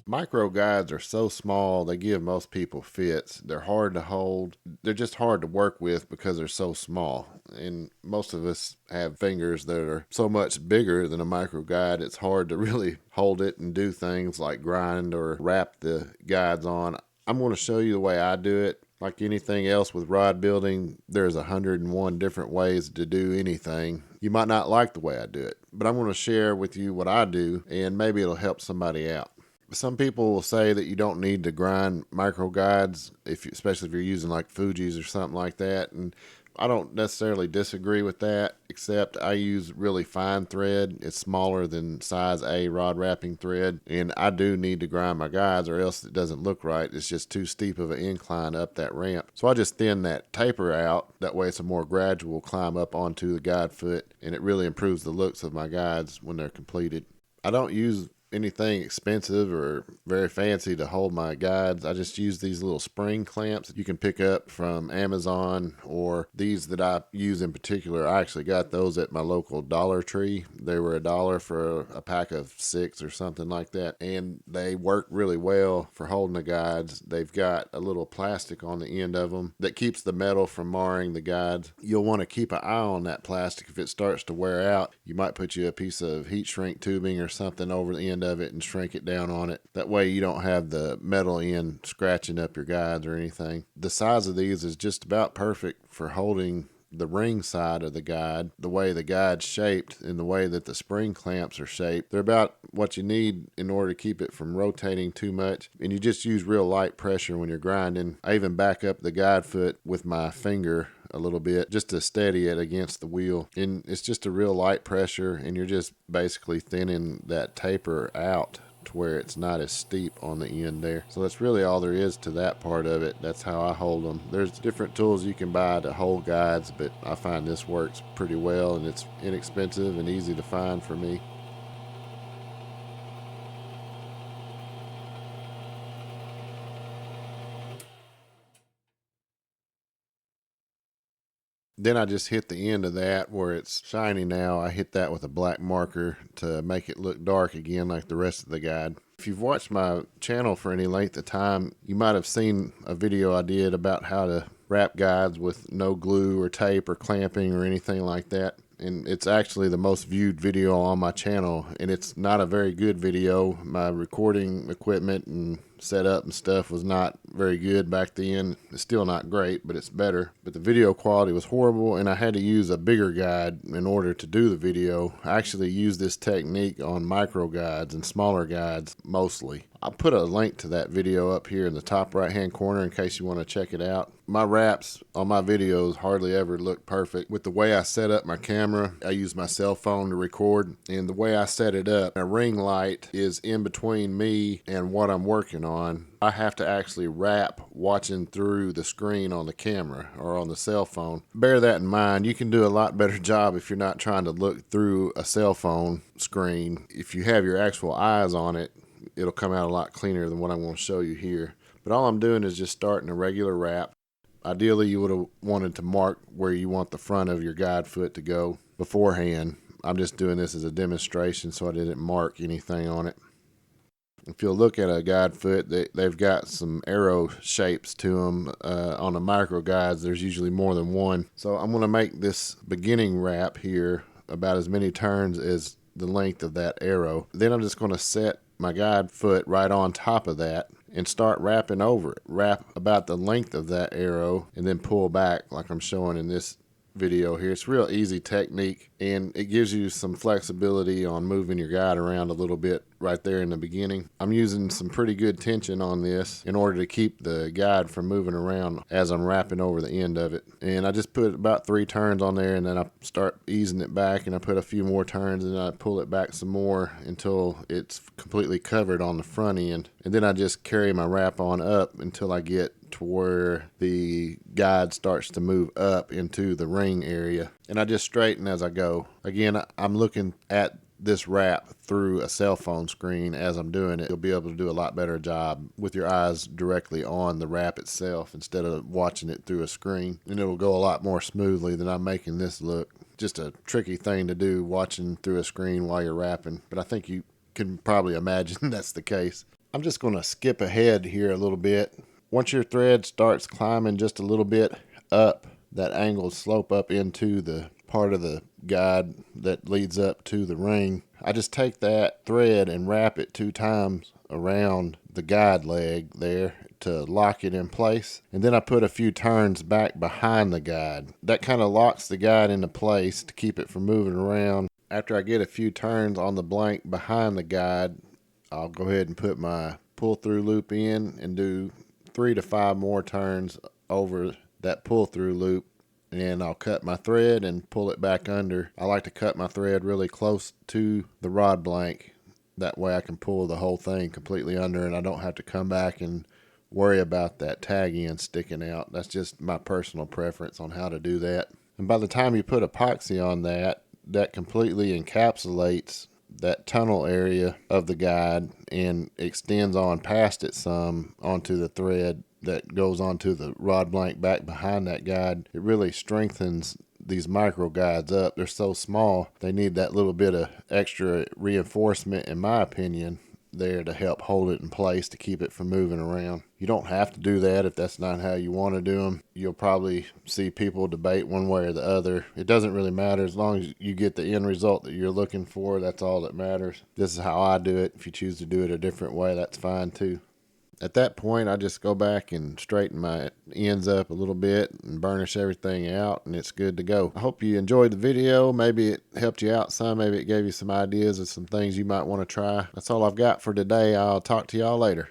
Micro guides are so small, they give most people fits. They're hard to hold. They're just hard to work with because they're so small. And most of us have fingers that are so much bigger than a micro guide, it's hard to really hold it and do things like grind or wrap the guides on. I'm going to show you the way I do it. Like anything else with rod building, there's 101 different ways to do anything. You might not like the way I do it, but I'm going to share with you what I do, and maybe it'll help somebody out. Some people will say that you don't need to grind micro guides, especially if you're using like Fuji's or something like that. And I don't necessarily disagree with that, except I use really fine thread. It's smaller than size A rod wrapping thread, and I do need to grind my guides or else it doesn't look right. It's just too steep of an incline up that ramp. So I just thin that taper out. That way it's a more gradual climb up onto the guide foot, and it really improves the looks of my guides when they're completed. I don't use anything expensive or very fancy to hold my guides. I just use these little spring clamps that you can pick up from Amazon, or these that I use in particular. I actually got those at my local Dollar Tree. They were $1 for a pack of 6 or something like that, and they work really well for holding the guides. They've got a little plastic on the end of them that keeps the metal from marring the guides. You'll want to keep an eye on that plastic. If it starts to wear out, you might put you a piece of heat shrink tubing or something over the end of it and shrink it down on it. That way you don't have the metal end scratching up your guides or anything. The size of these is just about perfect for holding the ring side of the guide, the way the guide's shaped and the way that the spring clamps are shaped. They're about what you need in order to keep it from rotating too much, and you just use real light pressure when you're grinding. I even back up the guide foot with my finger a little bit just to steady it against the wheel, and it's just a real light pressure, and you're just basically thinning that taper out to where it's not as steep on the end there. So that's really all there is to that part of it. That's how I hold them. There's different tools you can buy to hold guides, but I find this works pretty well, and it's inexpensive and easy to find for me. Then I just hit the end of that where it's shiny now. I hit that with a black marker to make it look dark again like the rest of the guide. If you've watched my channel for any length of time, you might have seen a video I did about how to wrap guides with no glue or tape or clamping or anything like that. And it's actually the most viewed video on my channel, and it's not a very good video. My recording equipment and setup and stuff was not very good back then. It's still not great, but it's better. But the video quality was horrible, and I had to use a bigger guide in order to do the video. I actually use this technique on micro guides and smaller guides mostly. I'll put a link to that video up here in the top right hand corner in case you want to check it out. My wraps on my videos hardly ever look perfect. With the way I set up my camera, I use my cell phone to record, and the way I set it up, a ring light is in between me and what I'm working on. I have to actually wrap watching through the screen on the camera or on the cell phone. Bear that in mind. You can do a lot better job if you're not trying to look through a cell phone screen. If you have your actual eyes on it, it'll come out a lot cleaner than what I'm going to show you here. But all I'm doing is just starting a regular wrap. Ideally, you would have wanted to mark where you want the front of your guide foot to go beforehand. I'm just doing this as a demonstration, so I didn't mark anything on it. If you'll look at a guide foot, they've got some arrow shapes to them. On the micro guides, there's usually more than one. So I'm going to make this beginning wrap here about as many turns as the length of that arrow. Then I'm just going to set my guide foot right on top of that and start wrapping over it. Wrap about the length of that arrow and then pull back like I'm showing in this video here. It's a real easy technique, and it gives you some flexibility on moving your guide around a little bit right there in the beginning. I'm using some pretty good tension on this in order to keep the guide from moving around as I'm wrapping over the end of it. And I just put about 3 turns on there, and then I start easing it back, and I put a few more turns, and I pull it back some more until it's completely covered on the front end. And then I just carry my wrap on up until I get to where the guide starts to move up into the ring area, and I just straighten as I go. Again, I'm looking at this wrap through a cell phone screen as I'm doing it. You'll be able to do a lot better job with your eyes directly on the wrap itself instead of watching it through a screen, and it'll go a lot more smoothly than I'm making this look. Just a tricky thing to do, watching through a screen while you're wrapping, but I think you can probably imagine that's the case. I'm just going to skip ahead here a little bit. Once your thread starts climbing just a little bit up, that angled slope up into the part of the guide that leads up to the ring, I just take that thread and wrap it 2 times around the guide leg there to lock it in place. And then I put a few turns back behind the guide. That kind of locks the guide into place to keep it from moving around. After I get a few turns on the blank behind the guide, I'll go ahead and put my pull through loop in and do 3 to 5 more turns over that pull through loop, and I'll cut my thread and pull it back under. I like to cut my thread really close to the rod blank. That way I can pull the whole thing completely under and I don't have to come back and worry about that tag end sticking out. That's just my personal preference on how to do that. And by the time you put epoxy on that, that completely encapsulates that tunnel area of the guide and extends on past it some onto the thread that goes onto the rod blank back behind that guide. It really strengthens these micro guides up. They're so small, they need that little bit of extra reinforcement, in my opinion, there to help hold it in place to keep it from moving around. You don't have to do that if that's not how you want to do them. You'll probably see people debate one way or the other. It doesn't really matter as long as you get the end result that you're looking for. That's all that matters. This is how I do it. If you choose to do it a different way, that's fine too. At that point, I just go back and straighten my ends up a little bit and burnish everything out, and it's good to go. I hope you enjoyed the video. Maybe it helped you out some. Maybe it gave you some ideas of some things you might want to try. That's all I've got for today. I'll talk to y'all later.